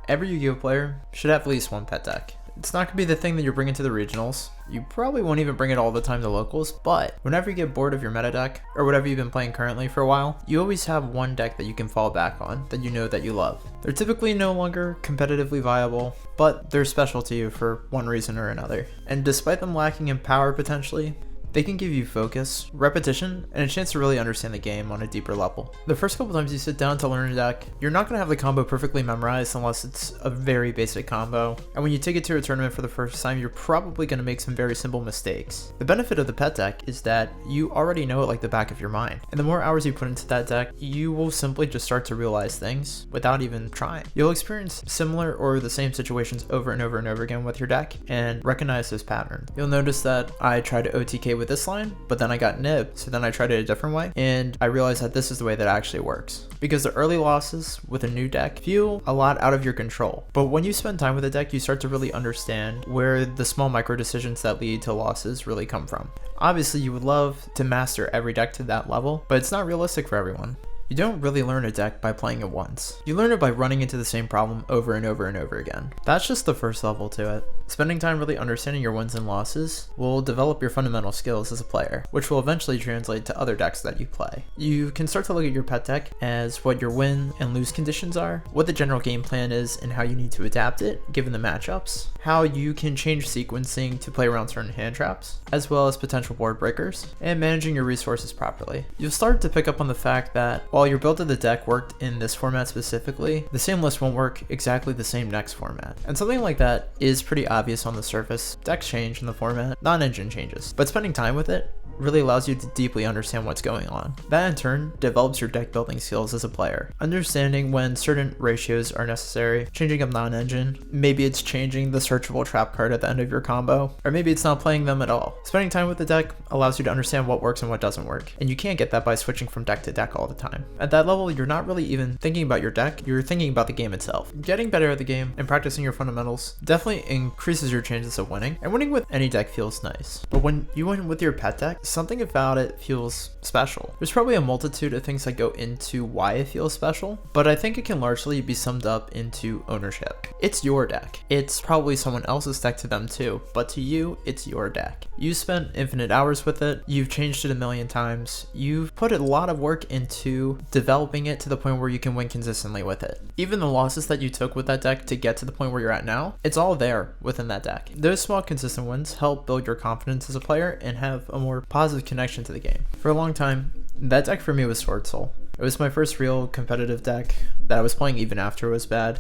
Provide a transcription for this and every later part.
Every Yu-Gi-Oh player should have at least one pet deck. It's not going to be the thing that you're bringing to the regionals. You probably won't even bring it all the time to locals, but whenever you get bored of your meta deck, or whatever you've been playing currently for a while, you always have one deck that you can fall back on that you know that you love. They're typically no longer competitively viable, but they're special to you for one reason or another. And despite them lacking in power potentially, they can give you focus, repetition, and a chance to really understand the game on a deeper level. The first couple times you sit down to learn a deck, you're not going to have the combo perfectly memorized unless it's a very basic combo, and when you take it to a tournament for the first time, you're probably going to make some very simple mistakes. The benefit of the pet deck is that you already know it like the back of your mind, and the more hours you put into that deck, you will simply just start to realize things without even trying. You'll experience similar or the same situations over and over and over again with your deck, and recognize those patterns. You'll notice that I try to OTK with this line, but then I got nib, so then I tried it a different way, and I realized that this is the way that it actually works. Because the early losses with a new deck feel a lot out of your control, but when you spend time with a deck, you start to really understand where the small micro decisions that lead to losses really come from. Obviously, you would love to master every deck to that level, but it's not realistic for everyone. You don't really learn a deck by playing it once. You learn it by running into the same problem over and over and over again. That's just the first level to it. Spending time really understanding your wins and losses will develop your fundamental skills as a player, which will eventually translate to other decks that you play. You can start to look at your pet deck as what your win and lose conditions are, what the general game plan is and how you need to adapt it given the matchups, how you can change sequencing to play around certain hand traps, as well as potential board breakers, and managing your resources properly. You'll start to pick up on the fact that while your build of the deck worked in this format specifically, the same list won't work exactly the same next format. And something like that is pretty obvious on the surface. Decks change in the format, non-engine changes, but spending time with it really allows you to deeply understand what's going on. That in turn develops your deck building skills as a player. Understanding when certain ratios are necessary, changing up non-engine, maybe it's changing the searchable trap card at the end of your combo, or maybe it's not playing them at all. Spending time with the deck allows you to understand what works and what doesn't work, and you can't get that by switching from deck to deck all the time. At that level, you're not really even thinking about your deck, you're thinking about the game itself. Getting better at the game and practicing your fundamentals definitely increases your chances of winning, and winning with any deck feels nice. But when you win with your pet deck, something about it feels special. There's probably a multitude of things that go into why it feels special, but I think it can largely be summed up into ownership. It's your deck. It's probably someone else's deck to them too, but to you, it's your deck. You spent infinite hours with it, you've changed it a million times, you've put a lot of work into developing it to the point where you can win consistently with it. Even the losses that you took with that deck to get to the point where you're at now, it's all there within that deck. Those small consistent wins help build your confidence as a player and have a more positive connection to the game. For a long time, that deck for me was Sword Soul. It was my first real competitive deck that I was playing even after it was bad.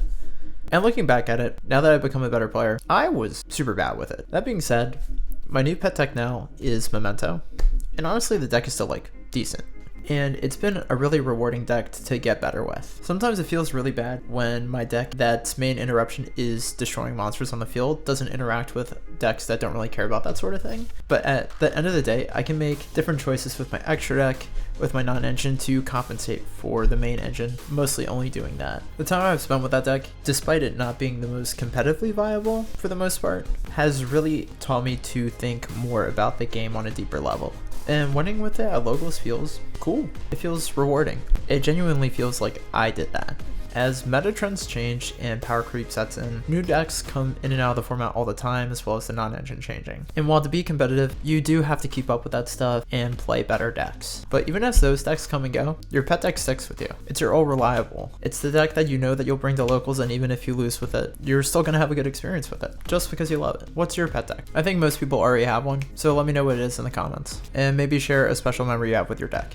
And looking back at it, now that I've become a better player, I was super bad with it. That being said, my new pet deck now is Memento, and honestly the deck is still like decent. And it's been a really rewarding deck to get better with. Sometimes it feels really bad when my deck that's main interruption is destroying monsters on the field doesn't interact with decks that don't really care about that sort of thing. But at the end of the day, I can make different choices with my extra deck, with my non-engine to compensate for the main engine, mostly only doing that. The time I've spent with that deck, despite it not being the most competitively viable for the most part, has really taught me to think more about the game on a deeper level. And winning with it at locals feels cool. It feels rewarding. It genuinely feels like I did that. As meta trends change and power creep sets in, new decks come in and out of the format all the time, as well as the non-engine changing. And while to be competitive, you do have to keep up with that stuff and play better decks. But even as those decks come and go, your pet deck sticks with you. It's your all reliable. It's the deck that you know that you'll bring to locals, and even if you lose with it, you're still gonna have a good experience with it, just because you love it. What's your pet deck? I think most people already have one, so let me know what it is in the comments. And maybe share a special memory you have with your deck.